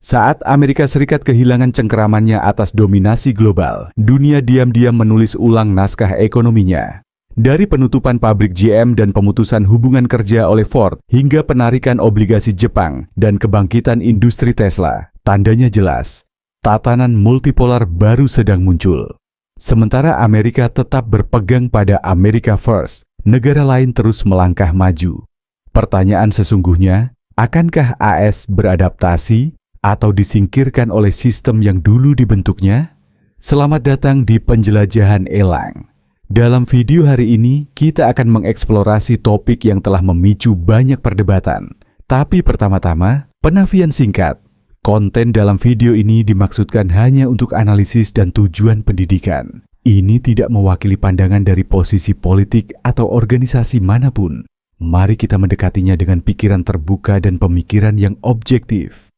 Saat Amerika Serikat kehilangan cengkeramannya atas dominasi global, dunia diam-diam menulis ulang naskah ekonominya. Dari penutupan pabrik GM dan pemutusan hubungan kerja oleh Ford, hingga penarikan obligasi Jepang dan kebangkitan industri Tesla, tandanya jelas. Tatanan multipolar baru sedang muncul. Sementara Amerika tetap berpegang pada America First, negara lain terus melangkah maju. Pertanyaan sesungguhnya, akankah AS beradaptasi atau disingkirkan oleh sistem yang dulu dibentuknya? Selamat datang di Penjelajahan Elang. Dalam video hari ini, kita akan mengeksplorasi topik yang telah memicu banyak perdebatan. Tapi pertama-tama, penafian singkat. Konten dalam video ini dimaksudkan hanya untuk analisis dan tujuan pendidikan. Ini tidak mewakili pandangan dari posisi politik atau organisasi manapun. Mari kita mendekatinya dengan pikiran terbuka dan pemikiran yang objektif.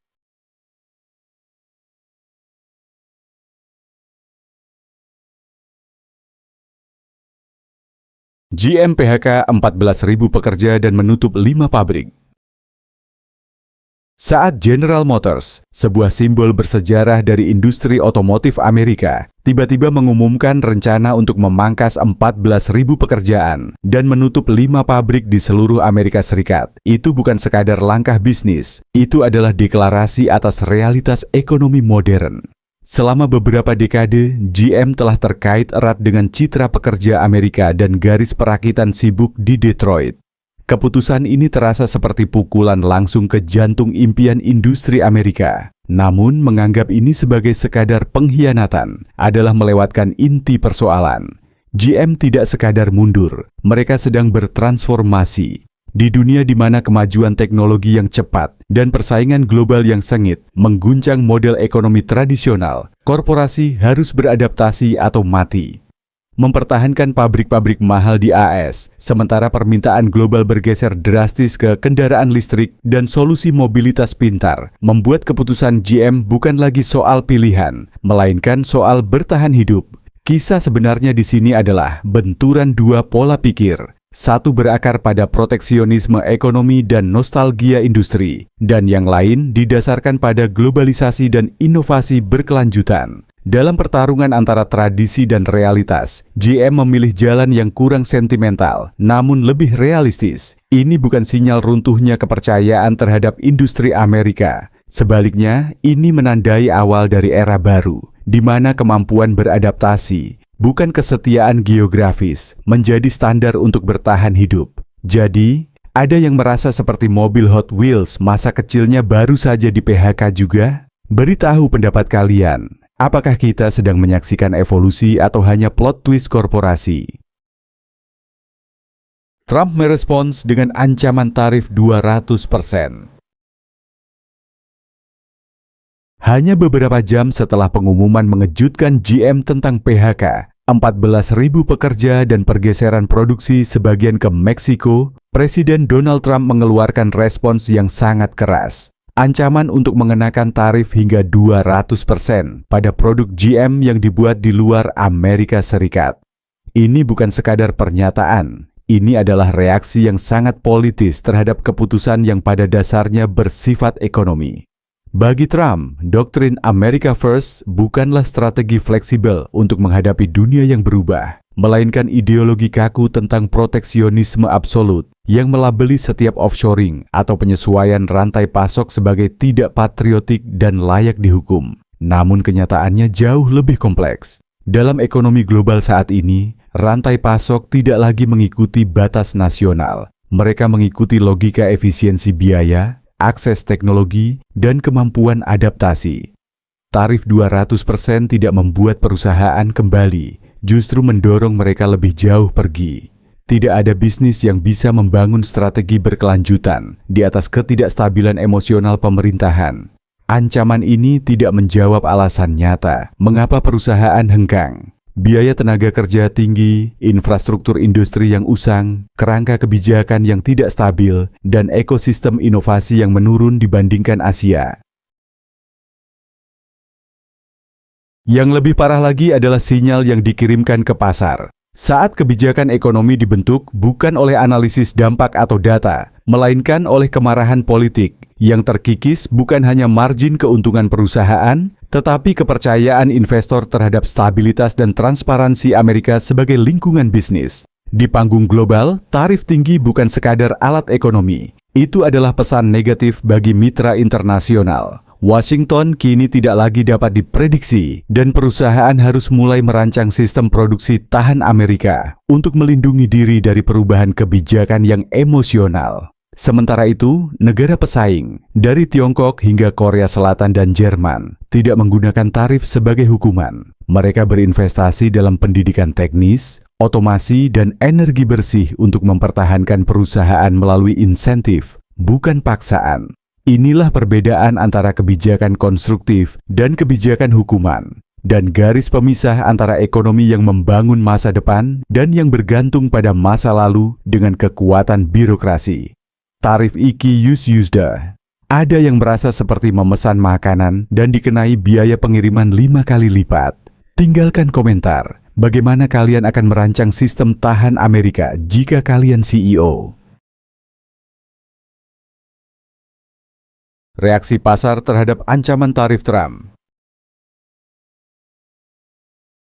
GM PHK 14.000 pekerja dan menutup 5 pabrik. Saat General Motors, sebuah simbol bersejarah dari industri otomotif Amerika, tiba-tiba mengumumkan rencana untuk memangkas 14.000 pekerjaan dan menutup 5 pabrik di seluruh Amerika Serikat, itu bukan sekadar langkah bisnis, itu adalah deklarasi atas realitas ekonomi modern. Selama beberapa dekade, GM telah terkait erat dengan citra pekerja Amerika dan garis perakitan sibuk di Detroit. Keputusan ini terasa seperti pukulan langsung ke jantung impian industri Amerika. Namun, menganggap ini sebagai sekadar pengkhianatan adalah melewatkan inti persoalan. GM tidak sekadar mundur, mereka sedang bertransformasi. Di dunia di mana kemajuan teknologi yang cepat dan persaingan global yang sengit mengguncang model ekonomi tradisional, korporasi harus beradaptasi atau mati. Mempertahankan pabrik-pabrik mahal di AS, sementara permintaan global bergeser drastis ke kendaraan listrik dan solusi mobilitas pintar, membuat keputusan GM bukan lagi soal pilihan, melainkan soal bertahan hidup. Kisah sebenarnya di sini adalah benturan dua pola pikir. Satu berakar pada proteksionisme ekonomi dan nostalgia industri, dan yang lain didasarkan pada globalisasi dan inovasi berkelanjutan. Dalam pertarungan antara tradisi dan realitas, GM memilih jalan yang kurang sentimental, namun lebih realistis. Ini bukan sinyal runtuhnya kepercayaan terhadap industri Amerika. Sebaliknya, ini menandai awal dari era baru, di mana kemampuan beradaptasi, bukan kesetiaan geografis, menjadi standar untuk bertahan hidup. Jadi, ada yang merasa seperti mobil Hot Wheels masa kecilnya baru saja di PHK juga? Beritahu pendapat kalian, apakah kita sedang menyaksikan evolusi atau hanya plot twist korporasi? Trump merespons dengan ancaman tarif 200%. Hanya beberapa jam setelah pengumuman mengejutkan GM tentang PHK, 14.000 pekerja dan pergeseran produksi sebagian ke Meksiko, Presiden Donald Trump mengeluarkan respons yang sangat keras. Ancaman untuk mengenakan tarif hingga 200% pada produk GM yang dibuat di luar Amerika Serikat. Ini bukan sekadar pernyataan, ini adalah reaksi yang sangat politis terhadap keputusan yang pada dasarnya bersifat ekonomi. Bagi Trump, doktrin America First bukanlah strategi fleksibel untuk menghadapi dunia yang berubah, melainkan ideologi kaku tentang proteksionisme absolut yang melabeli setiap offshoring atau penyesuaian rantai pasok sebagai tidak patriotik dan layak dihukum. Namun kenyataannya jauh lebih kompleks. Dalam ekonomi global saat ini, rantai pasok tidak lagi mengikuti batas nasional. Mereka mengikuti logika efisiensi biaya, akses teknologi, dan kemampuan adaptasi. Tarif 200% tidak membuat perusahaan kembali, justru mendorong mereka lebih jauh pergi. Tidak ada bisnis yang bisa membangun strategi berkelanjutan di atas ketidakstabilan emosional pemerintahan. Ancaman ini tidak menjawab alasan nyata mengapa perusahaan hengkang. Biaya tenaga kerja tinggi, infrastruktur industri yang usang, kerangka kebijakan yang tidak stabil, dan ekosistem inovasi yang menurun dibandingkan Asia. Yang lebih parah lagi adalah sinyal yang dikirimkan ke pasar. Saat kebijakan ekonomi dibentuk bukan oleh analisis dampak atau data, melainkan oleh kemarahan politik, yang terkikis bukan hanya margin keuntungan perusahaan, tetapi kepercayaan investor terhadap stabilitas dan transparansi Amerika sebagai lingkungan bisnis. Di panggung global, tarif tinggi bukan sekadar alat ekonomi. Itu adalah pesan negatif bagi mitra internasional. Washington kini tidak lagi dapat diprediksi dan perusahaan harus mulai merancang sistem produksi tahan Amerika untuk melindungi diri dari perubahan kebijakan yang emosional. Sementara itu, negara pesaing dari Tiongkok hingga Korea Selatan dan Jerman tidak menggunakan tarif sebagai hukuman. Mereka berinvestasi dalam pendidikan teknis, otomasi, dan energi bersih untuk mempertahankan perusahaan melalui insentif, bukan paksaan. Inilah perbedaan antara kebijakan konstruktif dan kebijakan hukuman, dan garis pemisah antara ekonomi yang membangun masa depan dan yang bergantung pada masa lalu dengan kekuatan birokrasi. Tarif iki-usda. Ada yang merasa seperti memesan makanan dan dikenai biaya pengiriman 5 kali lipat. Tinggalkan komentar, bagaimana kalian akan merancang sistem tahan Amerika jika kalian CEO? Reaksi pasar terhadap ancaman tarif Trump.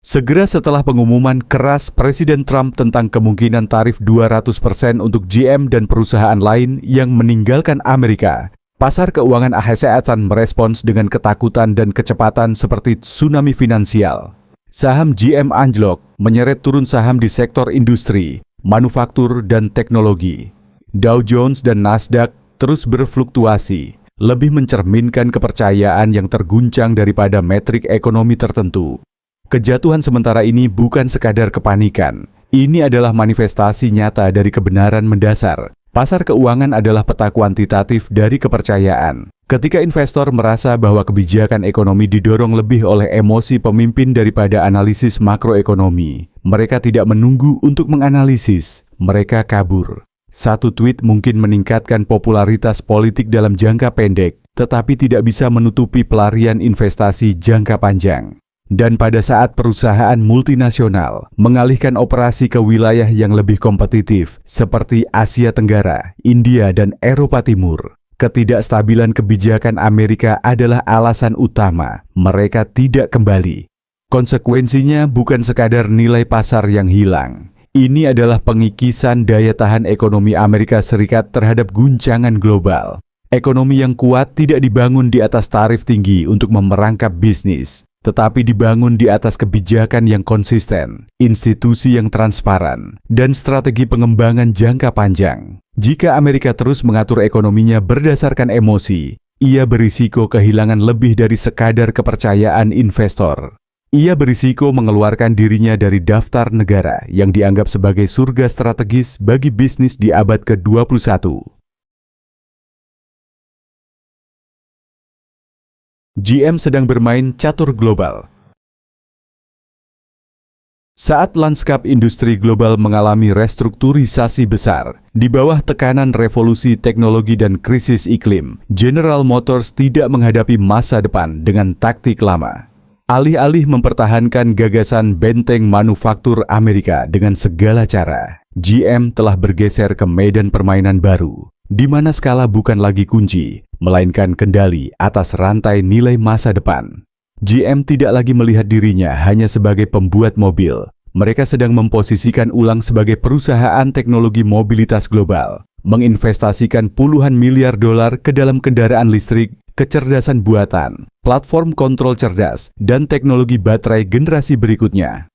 Segera setelah pengumuman keras Presiden Trump tentang kemungkinan tarif 200% untuk GM dan perusahaan lain yang meninggalkan Amerika, pasar keuangan ASEAN merespons dengan ketakutan dan kecepatan seperti tsunami finansial. Saham GM anjlok, menyeret turun saham di sektor industri, manufaktur, dan teknologi. Dow Jones dan Nasdaq terus berfluktuasi, lebih mencerminkan kepercayaan yang terguncang daripada metrik ekonomi tertentu. Kejatuhan sementara ini bukan sekadar kepanikan. Ini adalah manifestasi nyata dari kebenaran mendasar. Pasar keuangan adalah peta kuantitatif dari kepercayaan. Ketika investor merasa bahwa kebijakan ekonomi didorong lebih oleh emosi pemimpin daripada analisis makroekonomi, mereka tidak menunggu untuk menganalisis, mereka kabur. Satu tweet mungkin meningkatkan popularitas politik dalam jangka pendek, tetapi tidak bisa menutupi pelarian investasi jangka panjang. Dan pada saat perusahaan multinasional mengalihkan operasi ke wilayah yang lebih kompetitif seperti Asia Tenggara, India, dan Eropa Timur, ketidakstabilan kebijakan Amerika adalah alasan utama mereka tidak kembali. Konsekuensinya bukan sekadar nilai pasar yang hilang. Ini adalah pengikisan daya tahan ekonomi Amerika Serikat terhadap guncangan global. Ekonomi yang kuat tidak dibangun di atas tarif tinggi untuk memerangkap bisnis, tetapi dibangun di atas kebijakan yang konsisten, institusi yang transparan, dan strategi pengembangan jangka panjang. Jika Amerika terus mengatur ekonominya berdasarkan emosi, ia berisiko kehilangan lebih dari sekadar kepercayaan investor. Ia berisiko mengeluarkan dirinya dari daftar negara yang dianggap sebagai surga strategis bagi bisnis di abad ke-21. GM sedang bermain catur global. Saat lanskap industri global mengalami restrukturisasi besar, di bawah tekanan revolusi teknologi dan krisis iklim, General Motors tidak menghadapi masa depan dengan taktik lama. Alih-alih mempertahankan gagasan benteng manufaktur Amerika dengan segala cara, GM telah bergeser ke medan permainan baru, di mana skala bukan lagi kunci, melainkan kendali atas rantai nilai masa depan. GM tidak lagi melihat dirinya hanya sebagai pembuat mobil. Mereka sedang memposisikan ulang sebagai perusahaan teknologi mobilitas global, menginvestasikan puluhan miliar dolar ke dalam kendaraan listrik, kecerdasan buatan, platform kontrol cerdas, dan teknologi baterai generasi berikutnya.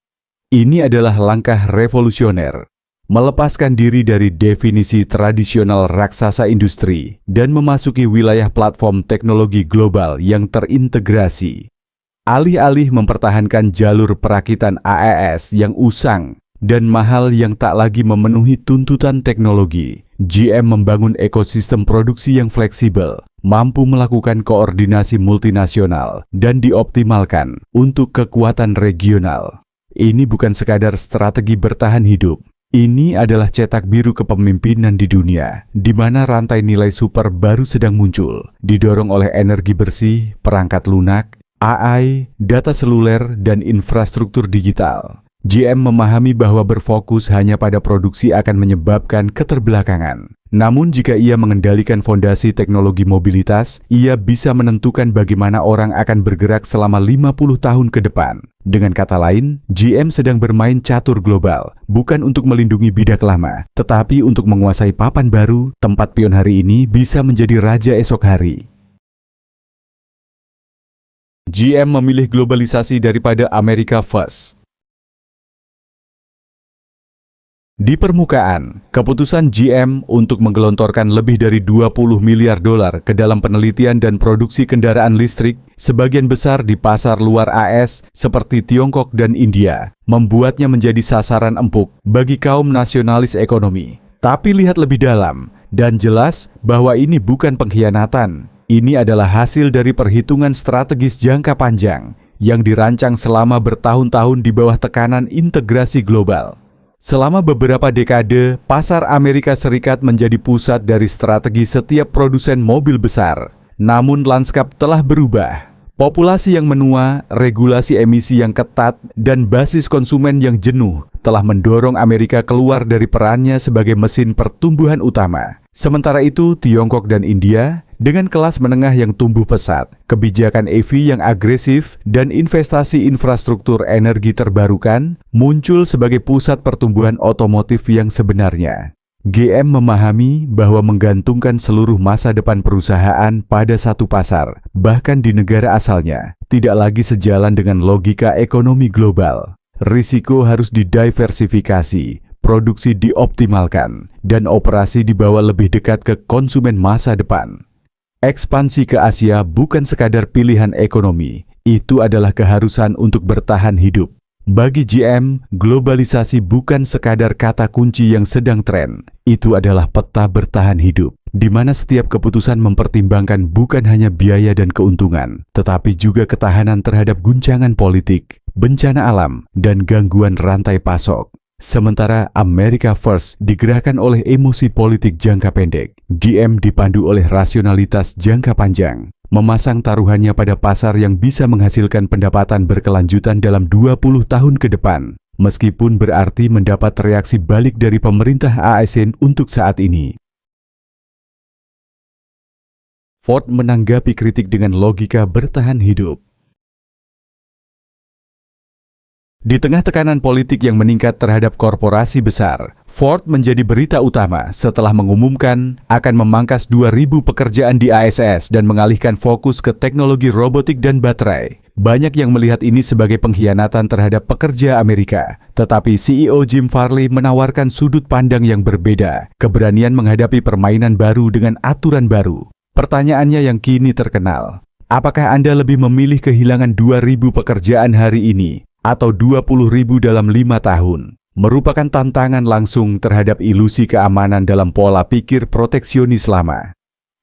Ini adalah langkah revolusioner, melepaskan diri dari definisi tradisional raksasa industri dan memasuki wilayah platform teknologi global yang terintegrasi. Alih-alih mempertahankan jalur perakitan AES yang usang dan mahal yang tak lagi memenuhi tuntutan teknologi, GM membangun ekosistem produksi yang fleksibel, mampu melakukan koordinasi multinasional, dan dioptimalkan untuk kekuatan regional. Ini bukan sekadar strategi bertahan hidup. Ini adalah cetak biru kepemimpinan di dunia, di mana rantai nilai super baru sedang muncul, didorong oleh energi bersih, perangkat lunak, AI, data seluler, dan infrastruktur digital. GM memahami bahwa berfokus hanya pada produksi akan menyebabkan keterbelakangan. Namun jika ia mengendalikan fondasi teknologi mobilitas, ia bisa menentukan bagaimana orang akan bergerak selama 50 tahun ke depan. Dengan kata lain, GM sedang bermain catur global, bukan untuk melindungi bidak lama, tetapi untuk menguasai papan baru. Tempat pion hari ini bisa menjadi raja esok hari. GM memilih globalisasi daripada America First. Di permukaan, keputusan GM untuk menggelontorkan lebih dari 20 miliar dolar ke dalam penelitian dan produksi kendaraan listrik, sebagian besar di pasar luar AS seperti Tiongkok dan India, membuatnya menjadi sasaran empuk bagi kaum nasionalis ekonomi. Tapi lihat lebih dalam, dan jelas bahwa ini bukan pengkhianatan. Ini adalah hasil dari perhitungan strategis jangka panjang yang dirancang selama bertahun-tahun di bawah tekanan integrasi global. Selama beberapa dekade, pasar Amerika Serikat menjadi pusat dari strategi setiap produsen mobil besar. Namun lanskap telah berubah. Populasi yang menua, regulasi emisi yang ketat, dan basis konsumen yang jenuh telah mendorong Amerika keluar dari perannya sebagai mesin pertumbuhan utama. Sementara itu, Tiongkok dan India dengan kelas menengah yang tumbuh pesat, kebijakan EV yang agresif, dan investasi infrastruktur energi terbarukan muncul sebagai pusat pertumbuhan otomotif yang sebenarnya. GM memahami bahwa menggantungkan seluruh masa depan perusahaan pada satu pasar, bahkan di negara asalnya, tidak lagi sejalan dengan logika ekonomi global. Risiko harus didiversifikasi, produksi dioptimalkan, dan operasi dibawa lebih dekat ke konsumen masa depan. Ekspansi ke Asia bukan sekadar pilihan ekonomi, itu adalah keharusan untuk bertahan hidup. Bagi GM, globalisasi bukan sekadar kata kunci yang sedang tren, itu adalah peta bertahan hidup, di mana setiap keputusan mempertimbangkan bukan hanya biaya dan keuntungan, tetapi juga ketahanan terhadap guncangan politik, bencana alam, dan gangguan rantai pasok. Sementara America First digerakkan oleh emosi politik jangka pendek, GM dipandu oleh rasionalitas jangka panjang, memasang taruhannya pada pasar yang bisa menghasilkan pendapatan berkelanjutan dalam 20 tahun ke depan, meskipun berarti mendapat reaksi balik dari pemerintah ASN untuk saat ini. Ford menanggapi kritik dengan logika bertahan hidup. Di tengah tekanan politik yang meningkat terhadap korporasi besar, Ford menjadi berita utama setelah mengumumkan akan memangkas 2.000 pekerjaan di ASS dan mengalihkan fokus ke teknologi robotik dan baterai. Banyak yang melihat ini sebagai pengkhianatan terhadap pekerja Amerika, tetapi CEO Jim Farley menawarkan sudut pandang yang berbeda, keberanian menghadapi permainan baru dengan aturan baru. Pertanyaannya yang kini terkenal, apakah Anda lebih memilih kehilangan 2.000 pekerjaan hari ini atau 20.000 dalam 5 tahun, merupakan tantangan langsung terhadap ilusi keamanan dalam pola pikir proteksionis lama.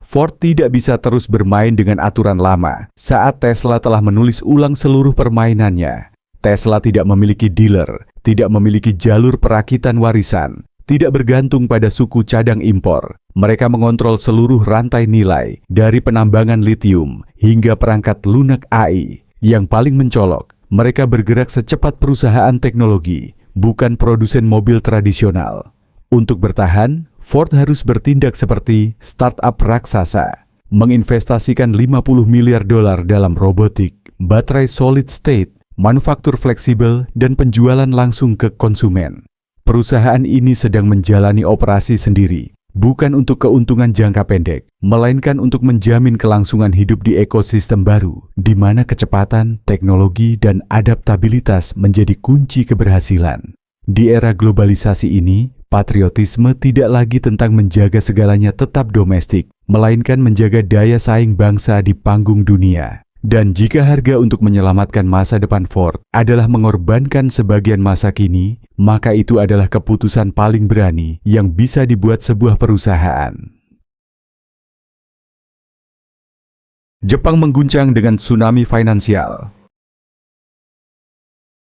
Ford tidak bisa terus bermain dengan aturan lama saat Tesla telah menulis ulang seluruh permainannya. Tesla tidak memiliki dealer, tidak memiliki jalur perakitan warisan, tidak bergantung pada suku cadang impor. Mereka mengontrol seluruh rantai nilai, dari penambangan litium hingga perangkat lunak AI. Yang paling mencolok, mereka bergerak secepat perusahaan teknologi, bukan produsen mobil tradisional. Untuk bertahan, Ford harus bertindak seperti startup raksasa, menginvestasikan 50 miliar dolar dalam robotik, baterai solid state, manufaktur fleksibel, dan penjualan langsung ke konsumen. Perusahaan ini sedang menjalani operasi sendiri, bukan untuk keuntungan jangka pendek, melainkan untuk menjamin kelangsungan hidup di ekosistem baru, di mana kecepatan, teknologi, dan adaptabilitas menjadi kunci keberhasilan. Di era globalisasi ini, patriotisme tidak lagi tentang menjaga segalanya tetap domestik, melainkan menjaga daya saing bangsa di panggung dunia. Dan jika harga untuk menyelamatkan masa depan Ford adalah mengorbankan sebagian masa kini, maka itu adalah keputusan paling berani yang bisa dibuat sebuah perusahaan. Jepang mengguncang dengan tsunami finansial.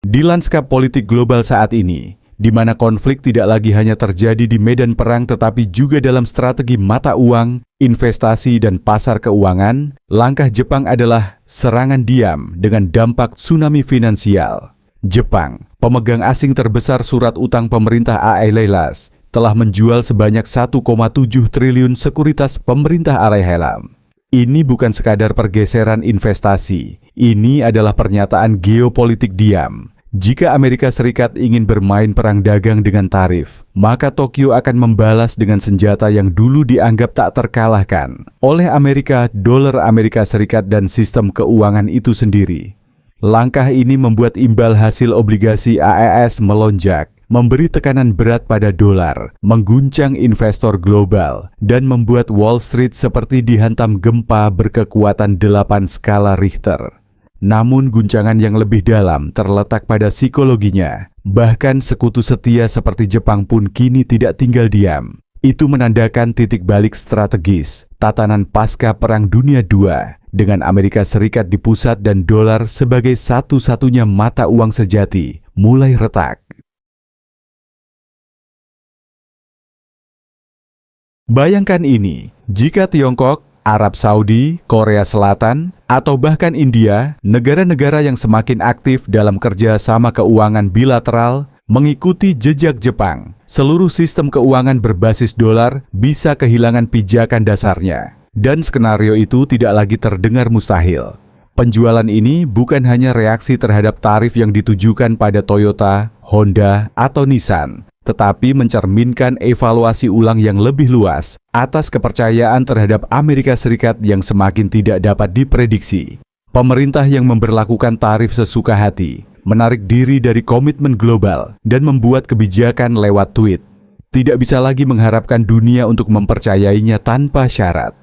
Di lanskap politik global saat ini, di mana konflik tidak lagi hanya terjadi di medan perang tetapi juga dalam strategi mata uang, investasi, dan pasar keuangan, langkah Jepang adalah serangan diam dengan dampak tsunami finansial. Jepang, pemegang asing terbesar surat utang pemerintah Aeleilas, telah menjual sebanyak 1,7 triliun sekuritas pemerintah Allahyarlam. Ini bukan sekadar pergeseran investasi, ini adalah pernyataan geopolitik diam. Jika Amerika Serikat ingin bermain perang dagang dengan tarif, maka Tokyo akan membalas dengan senjata yang dulu dianggap tak terkalahkan oleh Amerika, dolar Amerika Serikat dan sistem keuangan itu sendiri. Langkah ini membuat imbal hasil obligasi AES melonjak, memberi tekanan berat pada dolar, mengguncang investor global, dan membuat Wall Street seperti dihantam gempa berkekuatan 8 skala Richter. Namun guncangan yang lebih dalam terletak pada psikologinya. Bahkan sekutu setia seperti Jepang pun kini tidak tinggal diam. Itu menandakan titik balik strategis, tatanan pasca Perang Dunia II, dengan Amerika Serikat di pusat dan dolar sebagai satu-satunya mata uang sejati, mulai retak. Bayangkan ini, jika Tiongkok, Arab Saudi, Korea Selatan, atau bahkan India, negara-negara yang semakin aktif dalam kerjasama keuangan bilateral, mengikuti jejak Jepang, seluruh sistem keuangan berbasis dolar bisa kehilangan pijakan dasarnya. Dan skenario itu tidak lagi terdengar mustahil. Penjualan ini bukan hanya reaksi terhadap tarif yang ditujukan pada Toyota, Honda, atau Nissan, tetapi mencerminkan evaluasi ulang yang lebih luas atas kepercayaan terhadap Amerika Serikat yang semakin tidak dapat diprediksi. Pemerintah yang memberlakukan tarif sesuka hati, menarik diri dari komitmen global, dan membuat kebijakan lewat tweet. Tidak bisa lagi mengharapkan dunia untuk mempercayainya tanpa syarat.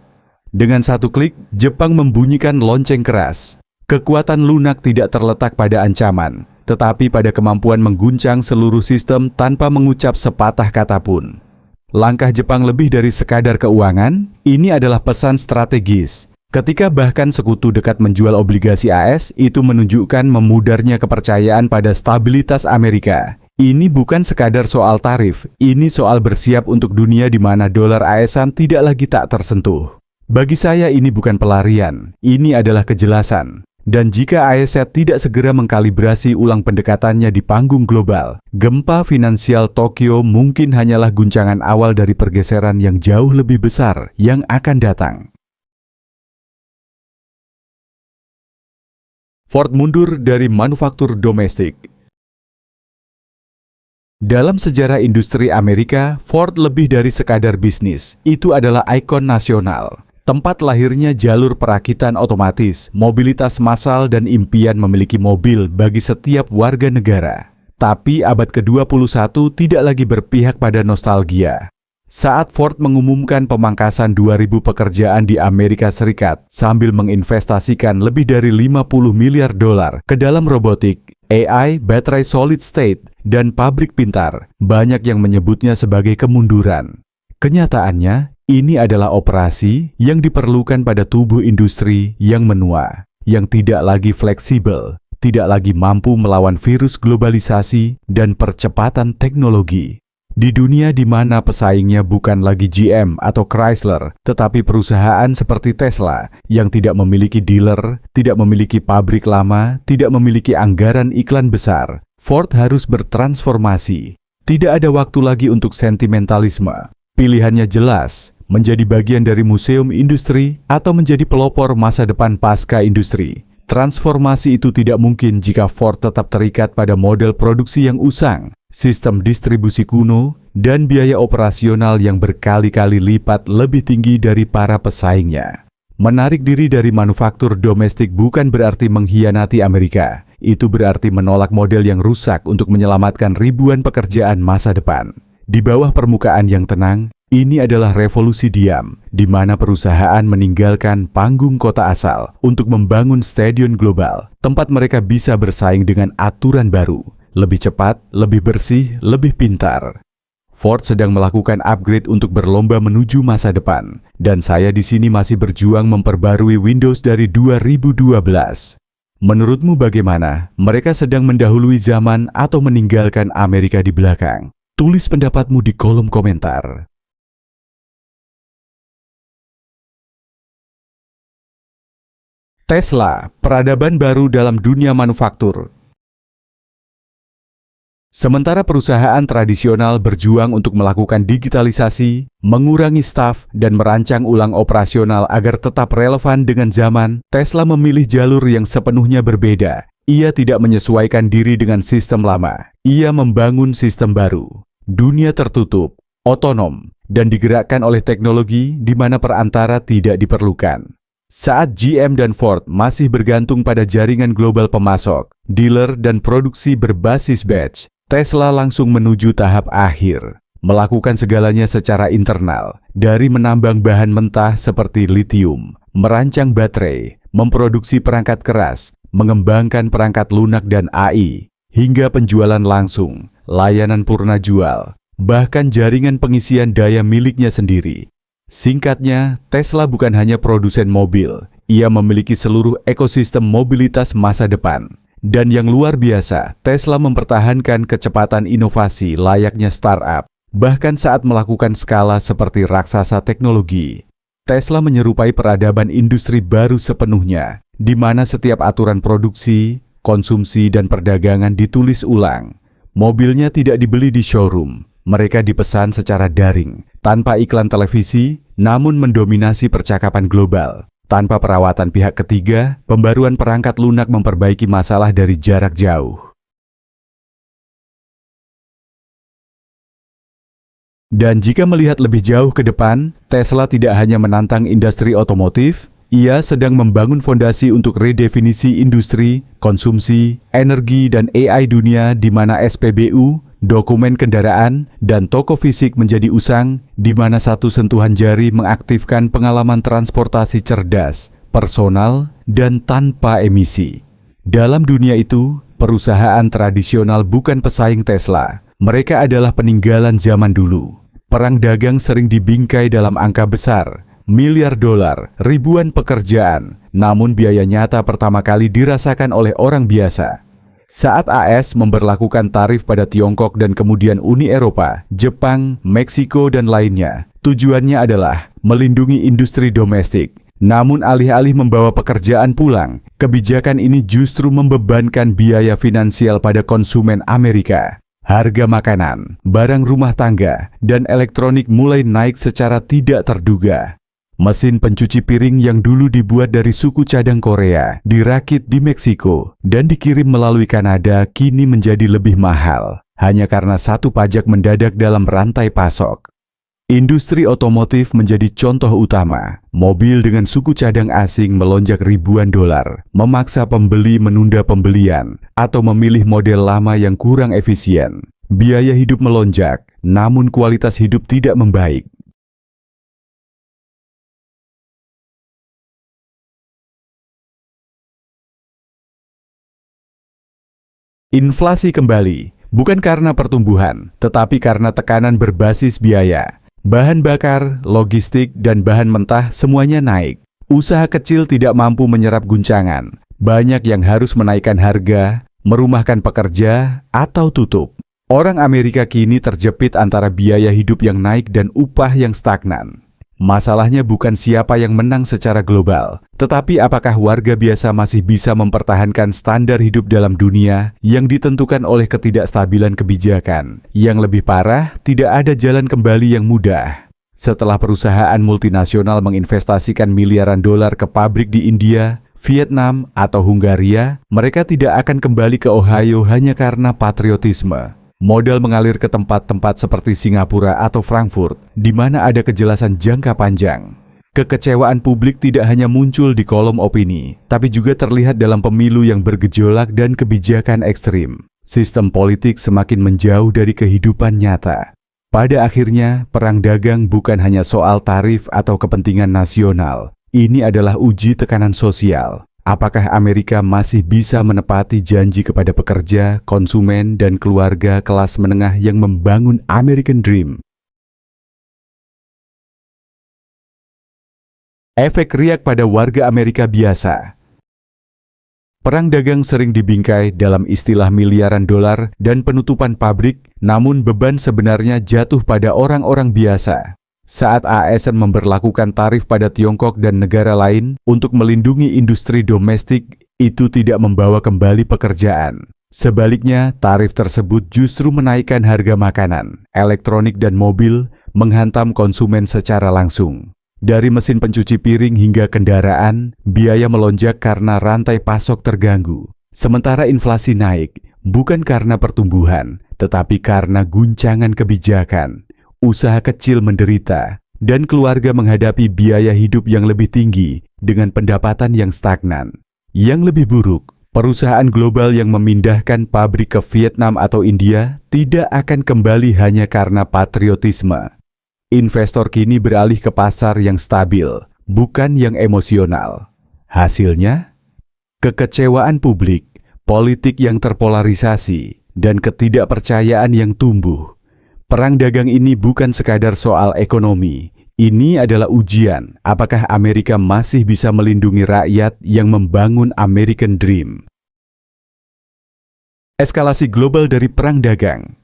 Dengan satu klik, Jepang membunyikan lonceng keras. Kekuatan lunak tidak terletak pada ancaman, tetapi pada kemampuan mengguncang seluruh sistem tanpa mengucap sepatah kata pun. Langkah Jepang lebih dari sekadar keuangan, ini adalah pesan strategis. Ketika bahkan sekutu dekat menjual obligasi AS, itu menunjukkan memudarnya kepercayaan pada stabilitas Amerika. Ini bukan sekadar soal tarif, ini soal bersiap untuk dunia di mana dolar AS-an tidak lagi tak tersentuh. Bagi saya ini bukan pelarian, ini adalah kejelasan. Dan jika AES tidak segera mengkalibrasi ulang pendekatannya di panggung global, gempa finansial Tokyo mungkin hanyalah guncangan awal dari pergeseran yang jauh lebih besar yang akan datang. Ford mundur dari manufaktur domestik. Dalam sejarah industri Amerika, Ford lebih dari sekadar bisnis, itu adalah ikon nasional. Tempat lahirnya jalur perakitan otomatis, mobilitas massal dan impian memiliki mobil bagi setiap warga negara. Tapi abad ke-21 tidak lagi berpihak pada nostalgia. Saat Ford mengumumkan pemangkasan 2.000 pekerjaan di Amerika Serikat sambil menginvestasikan lebih dari 50 miliar dolar ke dalam robotik, AI, baterai solid state, dan pabrik pintar, banyak yang menyebutnya sebagai kemunduran. Kenyataannya, ini adalah operasi yang diperlukan pada tubuh industri yang menua, yang tidak lagi fleksibel, tidak lagi mampu melawan virus globalisasi dan percepatan teknologi. Di dunia di mana pesaingnya bukan lagi GM atau Chrysler, tetapi perusahaan seperti Tesla yang tidak memiliki dealer, tidak memiliki pabrik lama, tidak memiliki anggaran iklan besar, Ford harus bertransformasi. Tidak ada waktu lagi untuk sentimentalisme. Pilihannya jelas, menjadi bagian dari museum industri atau menjadi pelopor masa depan pasca industri. Transformasi itu tidak mungkin jika Ford tetap terikat pada model produksi yang usang, sistem distribusi kuno, dan biaya operasional yang berkali-kali lipat lebih tinggi dari para pesaingnya. Menarik diri dari manufaktur domestik bukan berarti mengkhianati Amerika. Itu berarti menolak model yang rusak untuk menyelamatkan ribuan pekerjaan masa depan. Di bawah permukaan yang tenang, ini adalah revolusi diam, di mana perusahaan meninggalkan panggung kota asal untuk membangun stadion global, tempat mereka bisa bersaing dengan aturan baru, lebih cepat, lebih bersih, lebih pintar. Ford sedang melakukan upgrade untuk berlomba menuju masa depan, dan saya di sini masih berjuang memperbarui Windows dari 2012. Menurutmu bagaimana? Mereka sedang mendahului zaman atau meninggalkan Amerika di belakang? Tulis pendapatmu di kolom komentar. Tesla, peradaban baru dalam dunia manufaktur. Sementara perusahaan tradisional berjuang untuk melakukan digitalisasi, mengurangi staf, dan merancang ulang operasional agar tetap relevan dengan zaman, Tesla memilih jalur yang sepenuhnya berbeda. Ia tidak menyesuaikan diri dengan sistem lama. Ia membangun sistem baru. Dunia tertutup, otonom, dan digerakkan oleh teknologi di mana perantara tidak diperlukan. Saat GM dan Ford masih bergantung pada jaringan global pemasok, dealer, dan produksi berbasis batch, Tesla langsung menuju tahap akhir, melakukan segalanya secara internal, dari menambang bahan mentah seperti litium, merancang baterai, memproduksi perangkat keras, mengembangkan perangkat lunak dan AI, hingga penjualan langsung, layanan purna jual, bahkan jaringan pengisian daya miliknya sendiri. Singkatnya, Tesla bukan hanya produsen mobil, ia memiliki seluruh ekosistem mobilitas masa depan. Dan yang luar biasa, Tesla mempertahankan kecepatan inovasi layaknya startup, bahkan saat melakukan skala seperti raksasa teknologi. Tesla menyerupai peradaban industri baru sepenuhnya, di mana setiap aturan produksi, konsumsi, dan perdagangan ditulis ulang. Mobilnya tidak dibeli di showroom, mereka dipesan secara daring, tanpa iklan televisi, namun mendominasi percakapan global. Tanpa perawatan pihak ketiga, pembaruan perangkat lunak memperbaiki masalah dari jarak jauh. Dan jika melihat lebih jauh ke depan, Tesla tidak hanya menantang industri otomotif, ia sedang membangun fondasi untuk redefinisi industri, konsumsi, energi, dan AI dunia di mana SPBU, dokumen kendaraan, dan toko fisik menjadi usang, di mana satu sentuhan jari mengaktifkan pengalaman transportasi cerdas, personal, dan tanpa emisi. Dalam dunia itu, perusahaan tradisional bukan pesaing Tesla. Mereka adalah peninggalan zaman dulu. Perang dagang sering dibingkai dalam angka besar, miliar dolar, ribuan pekerjaan, namun biaya nyata pertama kali dirasakan oleh orang biasa. Saat AS memberlakukan tarif pada Tiongkok dan kemudian Uni Eropa, Jepang, Meksiko, dan lainnya, tujuannya adalah melindungi industri domestik. Namun alih-alih membawa pekerjaan pulang, kebijakan ini justru membebankan biaya finansial pada konsumen Amerika. Harga makanan, barang rumah tangga, dan elektronik mulai naik secara tidak terduga. Mesin pencuci piring yang dulu dibuat dari suku cadang Korea, dirakit di Meksiko, dan dikirim melalui Kanada kini menjadi lebih mahal, hanya karena satu pajak mendadak dalam rantai pasok. Industri otomotif menjadi contoh utama. Mobil dengan suku cadang asing melonjak ribuan dolar, memaksa pembeli menunda pembelian, atau memilih model lama yang kurang efisien. Biaya hidup melonjak, namun kualitas hidup tidak membaik. Inflasi kembali, bukan karena pertumbuhan, tetapi karena tekanan berbasis biaya. Bahan bakar, logistik, dan bahan mentah semuanya naik. Usaha kecil tidak mampu menyerap guncangan. Banyak yang harus menaikkan harga, merumahkan pekerja, atau tutup. Orang Amerika kini terjepit antara biaya hidup yang naik dan upah yang stagnan. Masalahnya bukan siapa yang menang secara global, tetapi apakah warga biasa masih bisa mempertahankan standar hidup dalam dunia yang ditentukan oleh ketidakstabilan kebijakan. Yang lebih parah, tidak ada jalan kembali yang mudah. Setelah perusahaan multinasional menginvestasikan miliaran dolar ke pabrik di India, Vietnam, atau Hungaria, mereka tidak akan kembali ke Ohio hanya karena patriotisme. Modal mengalir ke tempat-tempat seperti Singapura atau Frankfurt, di mana ada kejelasan jangka panjang. Kekecewaan publik tidak hanya muncul di kolom opini, tapi juga terlihat dalam pemilu yang bergejolak dan kebijakan ekstrim. Sistem politik semakin menjauh dari kehidupan nyata. Pada akhirnya, perang dagang bukan hanya soal tarif atau kepentingan nasional. Ini adalah uji tekanan sosial. Apakah Amerika masih bisa menepati janji kepada pekerja, konsumen, dan keluarga kelas menengah yang membangun American Dream? Efek riak pada warga Amerika biasa. Perang dagang sering dibingkai dalam istilah miliaran dolar dan penutupan pabrik, namun beban sebenarnya jatuh pada orang-orang biasa. Saat ASN memberlakukan tarif pada Tiongkok dan negara lain untuk melindungi industri domestik, itu tidak membawa kembali pekerjaan. Sebaliknya, tarif tersebut justru menaikkan harga makanan, elektronik, dan mobil, menghantam konsumen secara langsung. Dari mesin pencuci piring hingga kendaraan, biaya melonjak karena rantai pasok terganggu. Sementara inflasi naik, bukan karena pertumbuhan, tetapi karena guncangan kebijakan. Usaha kecil menderita, dan keluarga menghadapi biaya hidup yang lebih tinggi dengan pendapatan yang stagnan. Yang lebih buruk, perusahaan global yang memindahkan pabrik ke Vietnam atau India tidak akan kembali hanya karena patriotisme. Investor kini beralih ke pasar yang stabil, bukan yang emosional. Hasilnya, kekecewaan publik, politik yang terpolarisasi, dan ketidakpercayaan yang tumbuh. Perang dagang ini bukan sekadar soal ekonomi. Ini adalah ujian apakah Amerika masih bisa melindungi rakyat yang membangun American Dream. Eskalasi global dari perang dagang.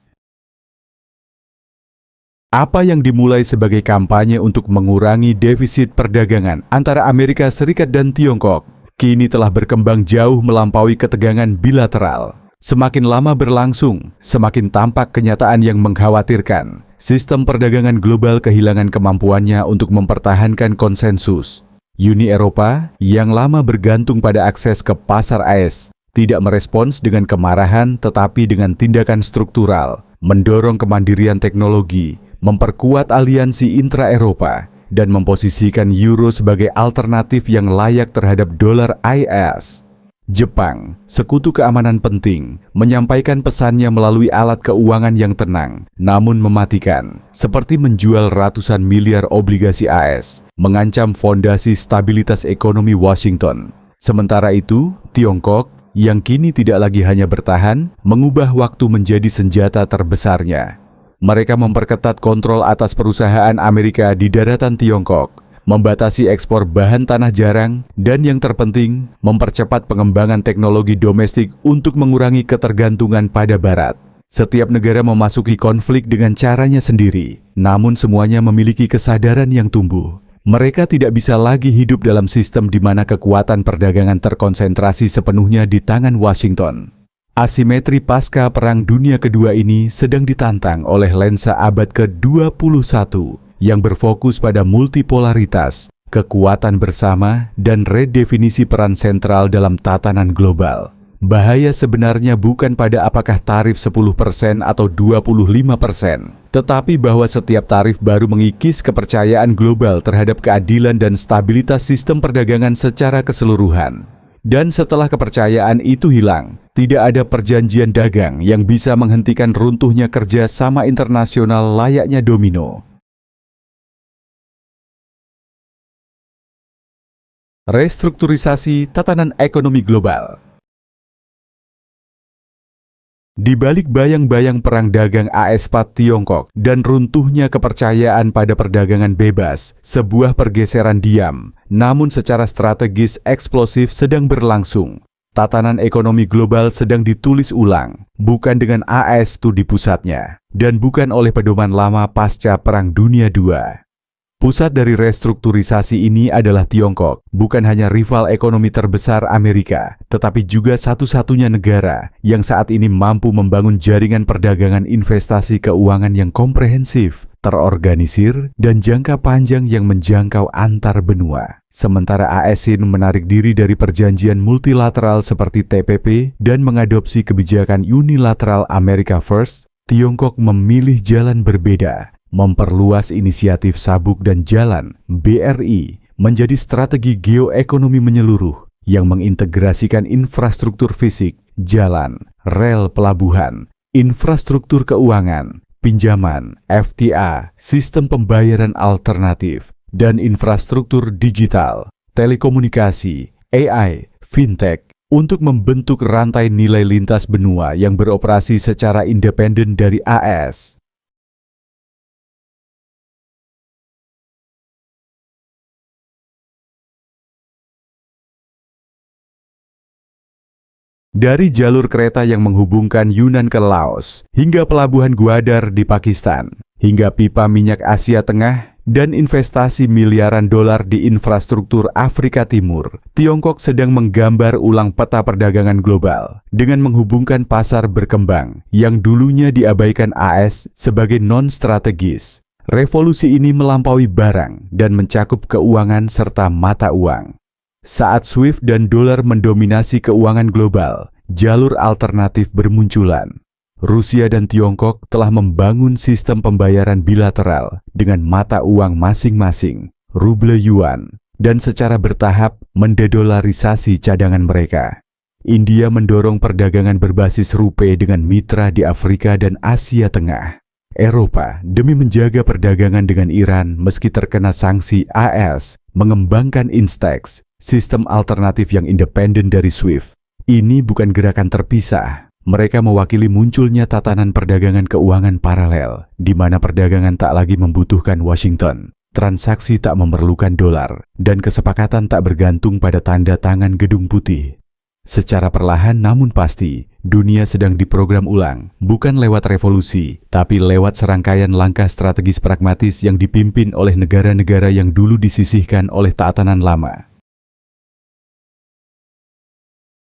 Apa yang dimulai sebagai kampanye untuk mengurangi defisit perdagangan antara Amerika Serikat dan Tiongkok, kini telah berkembang jauh melampaui ketegangan bilateral. Semakin lama berlangsung, semakin tampak kenyataan yang mengkhawatirkan. Sistem perdagangan global kehilangan kemampuannya untuk mempertahankan konsensus. Uni Eropa yang lama bergantung pada akses ke pasar AS tidak merespons dengan kemarahan tetapi dengan tindakan struktural, mendorong kemandirian teknologi, memperkuat aliansi intra-Eropa, dan memposisikan euro sebagai alternatif yang layak terhadap dolar AS. Jepang, sekutu keamanan penting, menyampaikan pesannya melalui alat keuangan yang tenang, namun mematikan, seperti menjual ratusan miliar obligasi AS, mengancam fondasi stabilitas ekonomi Washington. Sementara itu, Tiongkok, yang kini tidak lagi hanya bertahan, mengubah waktu menjadi senjata terbesarnya. Mereka memperketat kontrol atas perusahaan Amerika di daratan Tiongkok, membatasi ekspor bahan tanah jarang, dan yang terpenting, mempercepat pengembangan teknologi domestik untuk mengurangi ketergantungan pada Barat. Setiap negara memasuki konflik dengan caranya sendiri, namun semuanya memiliki kesadaran yang tumbuh. Mereka tidak bisa lagi hidup dalam sistem di mana kekuatan perdagangan terkonsentrasi sepenuhnya di tangan Washington. Asimetri pasca Perang Dunia Kedua ini sedang ditantang oleh lensa abad ke-21 yang berfokus pada multipolaritas, kekuatan bersama, dan redefinisi peran sentral dalam tatanan global. Bahaya sebenarnya bukan pada apakah tarif 10% atau 25%, tetapi bahwa setiap tarif baru mengikis kepercayaan global terhadap keadilan dan stabilitas sistem perdagangan secara keseluruhan. Dan setelah kepercayaan itu hilang, tidak ada perjanjian dagang yang bisa menghentikan runtuhnya kerjasama internasional layaknya domino. Restrukturisasi tatanan ekonomi global. Di balik bayang-bayang perang dagang AS-Tiongkok dan runtuhnya kepercayaan pada perdagangan bebas, sebuah pergeseran diam, namun secara strategis eksplosif sedang berlangsung. Tatanan ekonomi global sedang ditulis ulang, bukan dengan AS di pusatnya, dan bukan oleh pedoman lama pasca Perang Dunia II. Pusat dari restrukturisasi ini adalah Tiongkok, bukan hanya rival ekonomi terbesar Amerika, tetapi juga satu-satunya negara yang saat ini mampu membangun jaringan perdagangan investasi keuangan yang komprehensif, terorganisir, dan jangka panjang yang menjangkau antar benua. Sementara ASEAN menarik diri dari perjanjian multilateral seperti TPP dan mengadopsi kebijakan unilateral America First, Tiongkok memilih jalan berbeda. Memperluas inisiatif Sabuk dan Jalan (BRI) menjadi strategi geoekonomi menyeluruh yang mengintegrasikan infrastruktur fisik, jalan, rel pelabuhan, infrastruktur keuangan, pinjaman, FTA, sistem pembayaran alternatif, dan infrastruktur digital, telekomunikasi, AI, fintech, untuk membentuk rantai nilai lintas benua yang beroperasi secara independen dari AS. Dari jalur kereta yang menghubungkan Yunan ke Laos, hingga pelabuhan Gwadar di Pakistan, hingga pipa minyak Asia Tengah dan investasi miliaran dolar di infrastruktur Afrika Timur, Tiongkok sedang menggambar ulang peta perdagangan global dengan menghubungkan pasar berkembang yang dulunya diabaikan AS sebagai non-strategis. Revolusi ini melampaui barang dan mencakup keuangan serta mata uang. Saat SWIFT dan dolar mendominasi keuangan global, jalur alternatif bermunculan. Rusia dan Tiongkok telah membangun sistem pembayaran bilateral dengan mata uang masing-masing, ruble yuan, dan secara bertahap mendedolarisasi cadangan mereka. India mendorong perdagangan berbasis rupiah dengan mitra di Afrika dan Asia Tengah. Eropa, demi menjaga perdagangan dengan Iran meski terkena sanksi AS, mengembangkan Instex, sistem alternatif yang independen dari SWIFT. Ini bukan gerakan terpisah. Mereka mewakili munculnya tatanan perdagangan keuangan paralel, di mana perdagangan tak lagi membutuhkan Washington, transaksi tak memerlukan dolar, dan kesepakatan tak bergantung pada tanda tangan Gedung Putih. Secara perlahan namun pasti, dunia sedang diprogram ulang, bukan lewat revolusi, tapi lewat serangkaian langkah strategis pragmatis yang dipimpin oleh negara-negara yang dulu disisihkan oleh tatanan lama.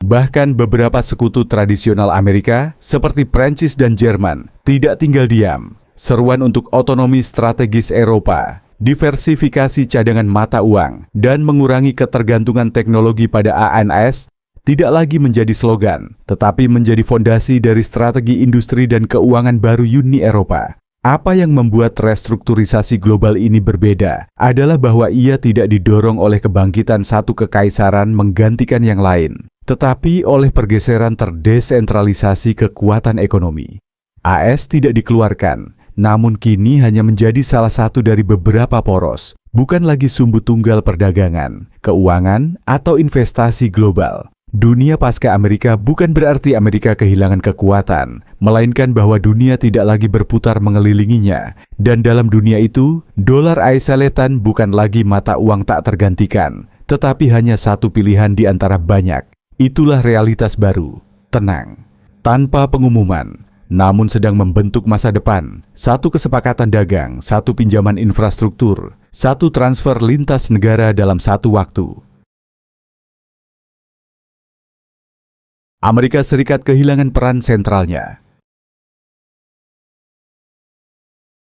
Bahkan beberapa sekutu tradisional Amerika, seperti Prancis dan Jerman, tidak tinggal diam. Seruan untuk otonomi strategis Eropa, diversifikasi cadangan mata uang, dan mengurangi ketergantungan teknologi pada ANS tidak lagi menjadi slogan, tetapi menjadi fondasi dari strategi industri dan keuangan baru Uni Eropa. Apa yang membuat restrukturisasi global ini berbeda adalah bahwa ia tidak didorong oleh kebangkitan satu kekaisaran menggantikan yang lain, tetapi oleh pergeseran terdesentralisasi kekuatan ekonomi. AS tidak dikeluarkan, namun kini hanya menjadi salah satu dari beberapa poros, bukan lagi sumbu tunggal perdagangan, keuangan, atau investasi global. Dunia pasca Amerika bukan berarti Amerika kehilangan kekuatan, melainkan bahwa dunia tidak lagi berputar mengelilinginya, dan dalam dunia itu, dolar isolated bukan lagi mata uang tak tergantikan, tetapi hanya satu pilihan di antara banyak. Itulah realitas baru, tenang, tanpa pengumuman, namun sedang membentuk masa depan, satu kesepakatan dagang, satu pinjaman infrastruktur, satu transfer lintas negara dalam satu waktu. Amerika Serikat kehilangan peran sentralnya.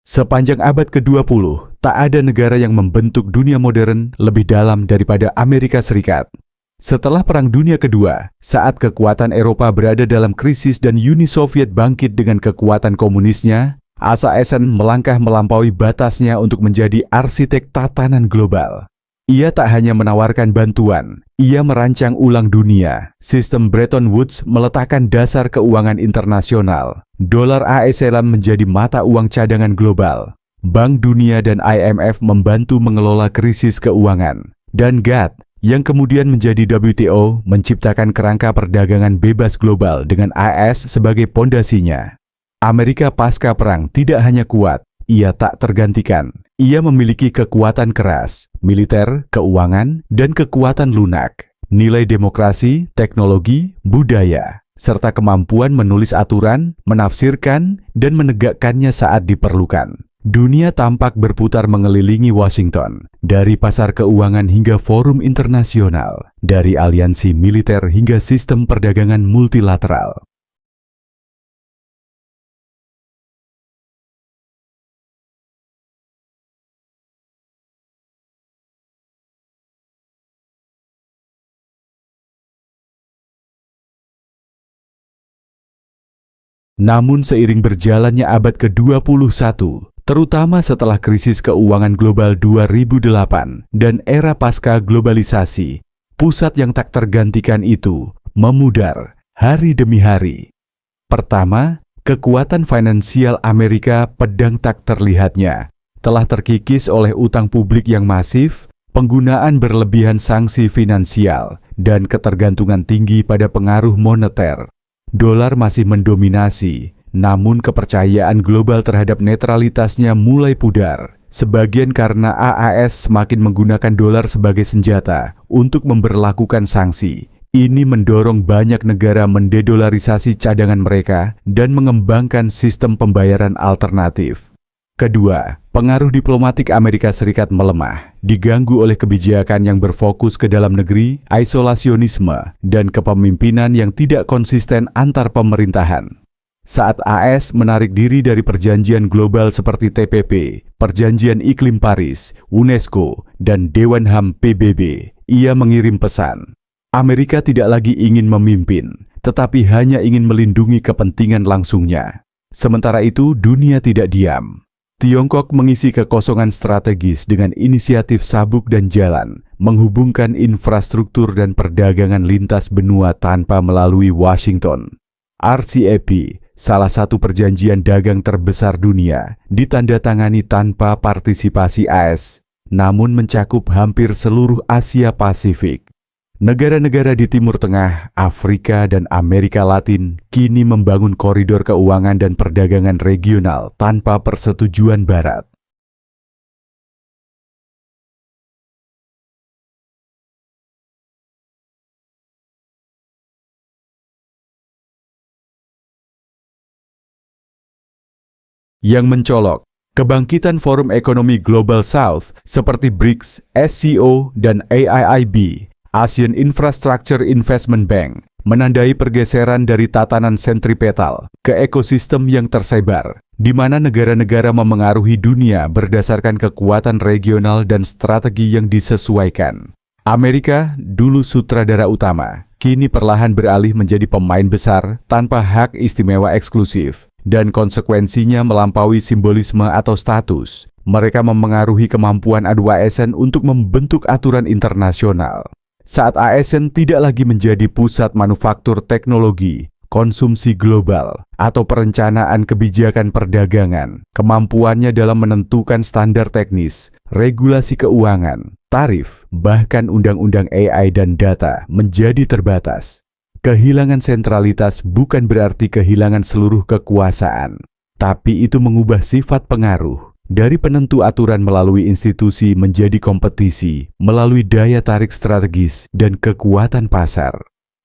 Sepanjang abad ke-20, tak ada negara yang membentuk dunia modern lebih dalam daripada Amerika Serikat. Setelah Perang Dunia Kedua, saat kekuatan Eropa berada dalam krisis dan Uni Soviet bangkit dengan kekuatan komunisnya, ASN melangkah melampaui batasnya untuk menjadi arsitek tatanan global. Ia tak hanya menawarkan bantuan, ia merancang ulang dunia. Sistem Bretton Woods meletakkan dasar keuangan internasional. Dolar AS menjadi mata uang cadangan global. Bank Dunia dan IMF membantu mengelola krisis keuangan. Dan GATT, yang kemudian menjadi WTO, menciptakan kerangka perdagangan bebas global dengan AS sebagai pondasinya. Amerika pasca perang tidak hanya kuat, ia tak tergantikan. Ia memiliki kekuatan keras, militer, keuangan, dan kekuatan lunak, nilai demokrasi, teknologi, budaya, serta kemampuan menulis aturan, menafsirkan, dan menegakkannya saat diperlukan. Dunia tampak berputar mengelilingi Washington, dari pasar keuangan hingga forum internasional, dari aliansi militer hingga sistem perdagangan multilateral. Namun seiring berjalannya abad ke-21, terutama setelah krisis keuangan global 2008 dan era pasca globalisasi, pusat yang tak tergantikan itu memudar hari demi hari. Pertama, kekuatan finansial Amerika pedang tak terlihatnya telah terkikis oleh utang publik yang masif, penggunaan berlebihan sanksi finansial, dan ketergantungan tinggi pada pengaruh moneter. Dolar masih mendominasi, namun kepercayaan global terhadap netralitasnya mulai pudar. Sebagian karena AAS semakin menggunakan dolar sebagai senjata untuk memberlakukan sanksi. Ini mendorong banyak negara mendedolarisasi cadangan mereka dan mengembangkan sistem pembayaran alternatif. Kedua, Pengaruh diplomatik Amerika Serikat melemah, diganggu oleh kebijakan yang berfokus ke dalam negeri, isolasionisme, dan kepemimpinan yang tidak konsisten antar pemerintahan. Saat AS menarik diri dari perjanjian global seperti TPP, Perjanjian Iklim Paris, UNESCO, dan Dewan HAM PBB, ia mengirim pesan. Amerika tidak lagi ingin memimpin, tetapi hanya ingin melindungi kepentingan langsungnya. Sementara itu, dunia tidak diam. Tiongkok mengisi kekosongan strategis dengan inisiatif sabuk dan jalan, menghubungkan infrastruktur dan perdagangan lintas benua tanpa melalui Washington. RCEP, salah satu perjanjian dagang terbesar dunia, ditandatangani tanpa partisipasi AS, namun mencakup hampir seluruh Asia Pasifik. Negara-negara di Timur Tengah, Afrika, dan Amerika Latin kini membangun koridor keuangan dan perdagangan regional tanpa persetujuan Barat. Yang mencolok, kebangkitan Forum Ekonomi Global South seperti BRICS, SCO, dan AIIB, Asian Infrastructure Investment Bank, menandai pergeseran dari tatanan sentripetal ke ekosistem yang tersebar, di mana negara-negara memengaruhi dunia berdasarkan kekuatan regional dan strategi yang disesuaikan. Amerika, dulu sutradara utama, kini perlahan beralih menjadi pemain besar tanpa hak istimewa eksklusif, dan konsekuensinya melampaui simbolisme atau status. Mereka memengaruhi kemampuan adu ASN untuk membentuk aturan internasional. Saat ASN tidak lagi menjadi pusat manufaktur teknologi, konsumsi global, atau perencanaan kebijakan perdagangan, kemampuannya dalam menentukan standar teknis, regulasi keuangan, tarif, bahkan undang-undang AI dan data menjadi terbatas. Kehilangan sentralitas bukan berarti kehilangan seluruh kekuasaan, tapi itu mengubah sifat pengaruh. Dari penentu aturan melalui institusi menjadi kompetisi, melalui daya tarik strategis dan kekuatan pasar.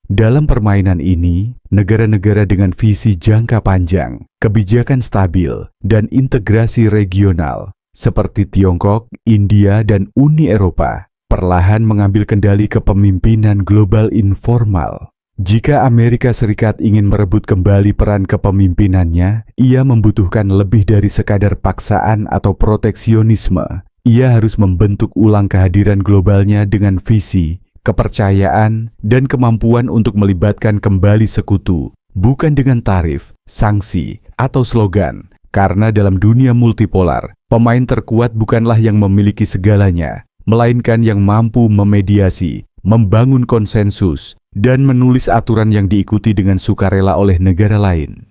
Dalam permainan ini, negara-negara dengan visi jangka panjang, kebijakan stabil, dan integrasi regional, seperti Tiongkok, India, dan Uni Eropa, perlahan mengambil kendali kepemimpinan global informal. Jika Amerika Serikat ingin merebut kembali peran kepemimpinannya, ia membutuhkan lebih dari sekadar paksaan atau proteksionisme. Ia harus membentuk ulang kehadiran globalnya dengan visi, kepercayaan, dan kemampuan untuk melibatkan kembali sekutu, bukan dengan tarif, sanksi, atau slogan. Karena dalam dunia multipolar, pemain terkuat bukanlah yang memiliki segalanya, melainkan yang mampu memediasi, membangun konsensus, dan menulis aturan yang diikuti dengan sukarela oleh negara lain.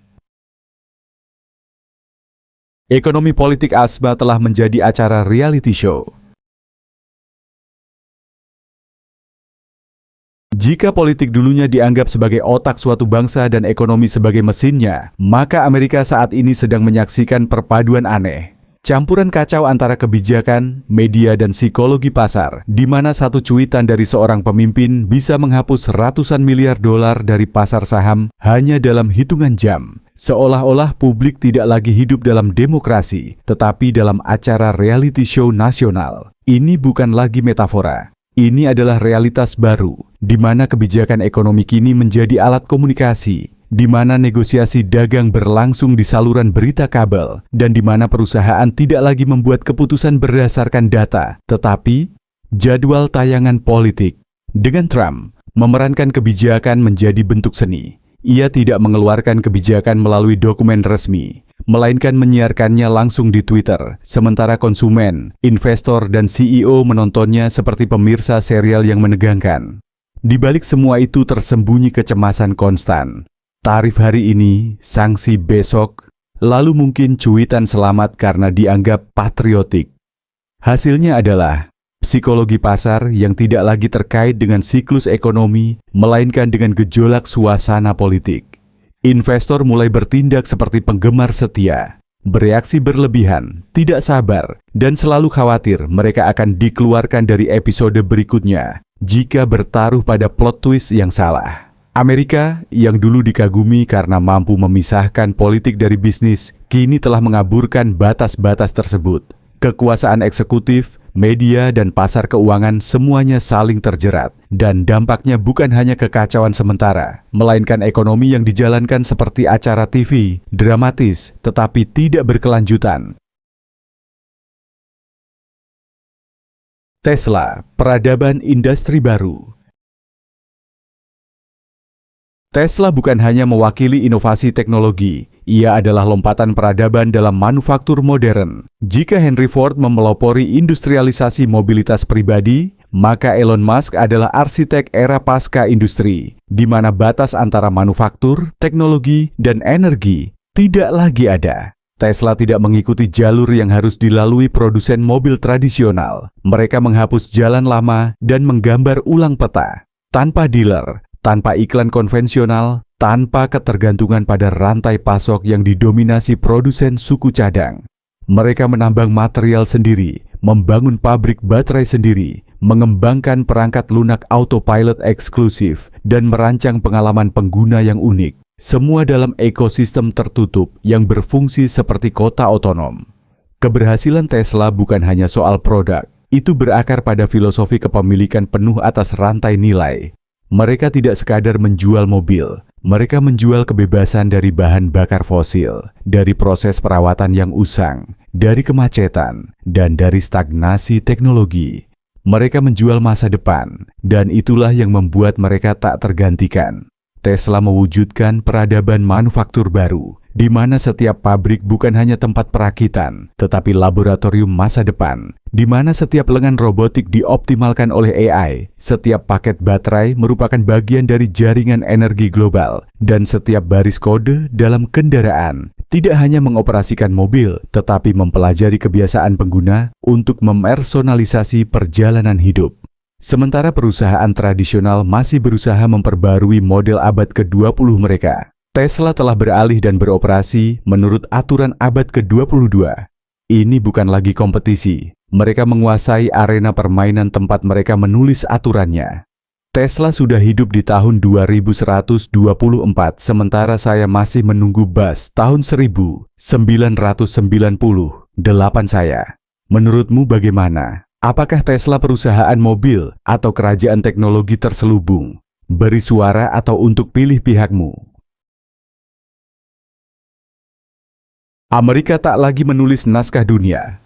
Ekonomi Politik Asba telah menjadi acara reality show. Jika politik dulunya dianggap sebagai otak suatu bangsa dan ekonomi sebagai mesinnya, maka Amerika saat ini sedang menyaksikan perpaduan aneh. Campuran kacau antara kebijakan, media, dan psikologi pasar, di mana satu cuitan dari seorang pemimpin bisa menghapus ratusan miliar dolar dari pasar saham hanya dalam hitungan jam. Seolah-olah publik tidak lagi hidup dalam demokrasi, tetapi dalam acara reality show nasional. Ini bukan lagi metafora. Ini adalah realitas baru, di mana kebijakan ekonomi kini menjadi alat komunikasi, di mana negosiasi dagang berlangsung di saluran berita kabel, dan di mana perusahaan tidak lagi membuat keputusan berdasarkan data, tetapi jadwal tayangan politik. Dengan Trump, memerankan kebijakan menjadi bentuk seni. Ia tidak mengeluarkan kebijakan melalui dokumen resmi, melainkan menyiarkannya langsung di Twitter, sementara konsumen, investor, dan CEO menontonnya seperti pemirsa serial yang menegangkan. Di balik semua itu tersembunyi kecemasan konstan. Tarif hari ini, sanksi besok, lalu mungkin cuitan selamat karena dianggap patriotik. Hasilnya adalah psikologi pasar yang tidak lagi terkait dengan siklus ekonomi, melainkan dengan gejolak suasana politik. Investor mulai bertindak seperti penggemar setia, bereaksi berlebihan, tidak sabar, dan selalu khawatir mereka akan dikeluarkan dari episode berikutnya jika bertaruh pada plot twist yang salah. Amerika, yang dulu dikagumi karena mampu memisahkan politik dari bisnis, kini telah mengaburkan batas-batas tersebut. Kekuasaan eksekutif, media, dan pasar keuangan semuanya saling terjerat. Dan dampaknya bukan hanya kekacauan sementara, melainkan ekonomi yang dijalankan seperti acara TV, dramatis, tetapi tidak berkelanjutan. Tesla, peradaban industri baru. Tesla bukan hanya mewakili inovasi teknologi, ia adalah lompatan peradaban dalam manufaktur modern. Jika Henry Ford memelopori industrialisasi mobilitas pribadi, maka Elon Musk adalah arsitek era pasca industri, di mana batas antara manufaktur, teknologi, dan energi tidak lagi ada. Tesla tidak mengikuti jalur yang harus dilalui produsen mobil tradisional. Mereka menghapus jalan lama dan menggambar ulang peta. Tanpa dealer, tanpa iklan konvensional, tanpa ketergantungan pada rantai pasok yang didominasi produsen suku cadang. Mereka menambang material sendiri, membangun pabrik baterai sendiri, mengembangkan perangkat lunak autopilot eksklusif, dan merancang pengalaman pengguna yang unik. Semua dalam ekosistem tertutup yang berfungsi seperti kota otonom. Keberhasilan Tesla bukan hanya soal produk, itu berakar pada filosofi kepemilikan penuh atas rantai nilai. Mereka tidak sekadar menjual mobil, mereka menjual kebebasan dari bahan bakar fosil, dari proses perawatan yang usang, dari kemacetan, dan dari stagnasi teknologi. Mereka menjual masa depan, dan itulah yang membuat mereka tak tergantikan. Tesla mewujudkan peradaban manufaktur baru, di mana setiap pabrik bukan hanya tempat perakitan, tetapi laboratorium masa depan, di mana setiap lengan robotik dioptimalkan oleh AI, setiap paket baterai merupakan bagian dari jaringan energi global, dan setiap baris kode dalam kendaraan tidak hanya mengoperasikan mobil, tetapi mempelajari kebiasaan pengguna untuk memersonalisasi perjalanan hidup. Sementara perusahaan tradisional masih berusaha memperbarui model abad ke-20 mereka, Tesla telah beralih dan beroperasi menurut aturan abad ke-22. Ini bukan lagi kompetisi, mereka menguasai arena permainan tempat mereka menulis aturannya. Tesla sudah hidup di tahun 2124, sementara saya masih menunggu bus tahun 1998 saya. Menurutmu bagaimana? Apakah Tesla perusahaan mobil atau kerajaan teknologi terselubung? Beri suara atau untuk pilih pihakmu. Amerika tak lagi menulis naskah dunia.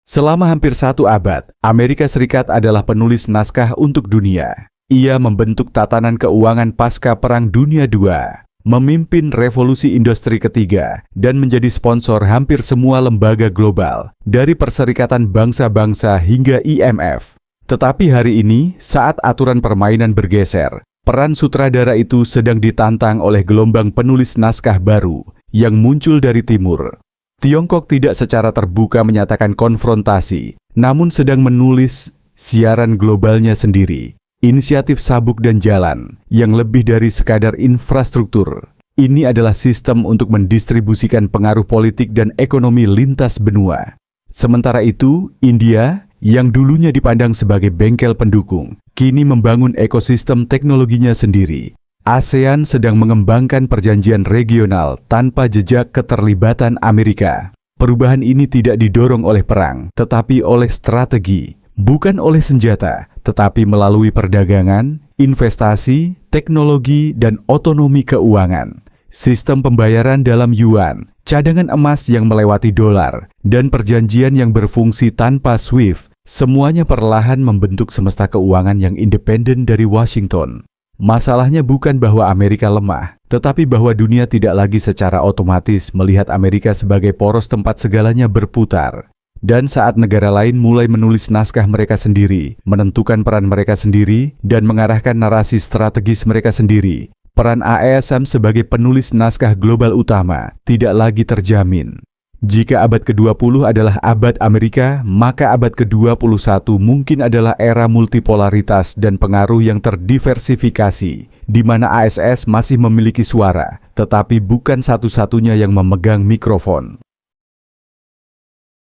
Selama hampir 1 abad, Amerika Serikat adalah penulis naskah untuk dunia. Ia membentuk tatanan keuangan pasca Perang Dunia II. Memimpin revolusi industri ketiga, dan menjadi sponsor hampir semua lembaga global, dari Perserikatan Bangsa-Bangsa hingga IMF. Tetapi hari ini, saat aturan permainan bergeser, peran sutradara itu sedang ditantang oleh gelombang penulis naskah baru yang muncul dari timur. Tiongkok tidak secara terbuka menyatakan konfrontasi, namun sedang menulis siaran globalnya sendiri. Inisiatif Sabuk dan Jalan, yang lebih dari sekadar infrastruktur. Ini adalah sistem untuk mendistribusikan pengaruh politik dan ekonomi lintas benua. Sementara itu, India, yang dulunya dipandang sebagai bengkel pendukung, kini membangun ekosistem teknologinya sendiri. ASEAN sedang mengembangkan perjanjian regional tanpa jejak keterlibatan Amerika. Perubahan ini tidak didorong oleh perang, tetapi oleh strategi. Bukan oleh senjata, tetapi melalui perdagangan, investasi, teknologi, dan otonomi keuangan. Sistem pembayaran dalam yuan, cadangan emas yang melewati dolar, dan perjanjian yang berfungsi tanpa SWIFT, semuanya perlahan membentuk semesta keuangan yang independen dari Washington. Masalahnya bukan bahwa Amerika lemah, tetapi bahwa dunia tidak lagi secara otomatis melihat Amerika sebagai poros tempat segalanya berputar. Dan saat negara lain mulai menulis naskah mereka sendiri, menentukan peran mereka sendiri, dan mengarahkan narasi strategis mereka sendiri, peran ASM sebagai penulis naskah global utama tidak lagi terjamin. Jika abad ke-20 adalah abad Amerika, maka abad ke-21 mungkin adalah era multipolaritas dan pengaruh yang terdiversifikasi, di mana ASS masih memiliki suara, tetapi bukan satu-satunya yang memegang mikrofon.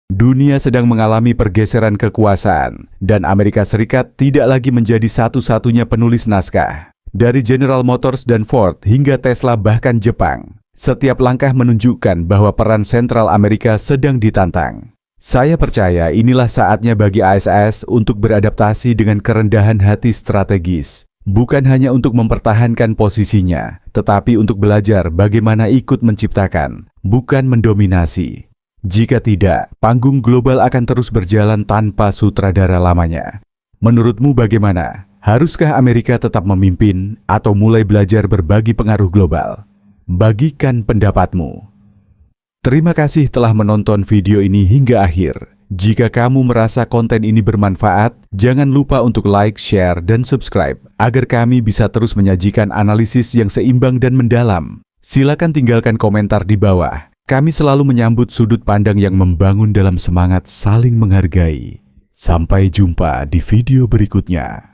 Dunia sedang mengalami pergeseran kekuasaan, dan Amerika Serikat tidak lagi menjadi satu-satunya penulis naskah. Dari General Motors dan Ford hingga Tesla bahkan Jepang, Setiap langkah menunjukkan bahwa peran Sentral Amerika sedang ditantang. Saya percaya inilah saatnya bagi ASS untuk beradaptasi dengan kerendahan hati strategis. Bukan hanya untuk mempertahankan posisinya, tetapi untuk belajar bagaimana ikut menciptakan, bukan mendominasi. Jika tidak, panggung global akan terus berjalan tanpa sutradara lamanya. Menurutmu bagaimana? Haruskah Amerika tetap memimpin atau mulai belajar berbagi pengaruh global? Bagikan pendapatmu. Terima kasih telah menonton video ini hingga akhir. Jika kamu merasa konten ini bermanfaat, jangan lupa untuk like, share, dan subscribe agar kami bisa terus menyajikan analisis yang seimbang dan mendalam. Silakan tinggalkan komentar di bawah. Kami selalu menyambut sudut pandang yang membangun dalam semangat saling menghargai. Sampai jumpa di video berikutnya.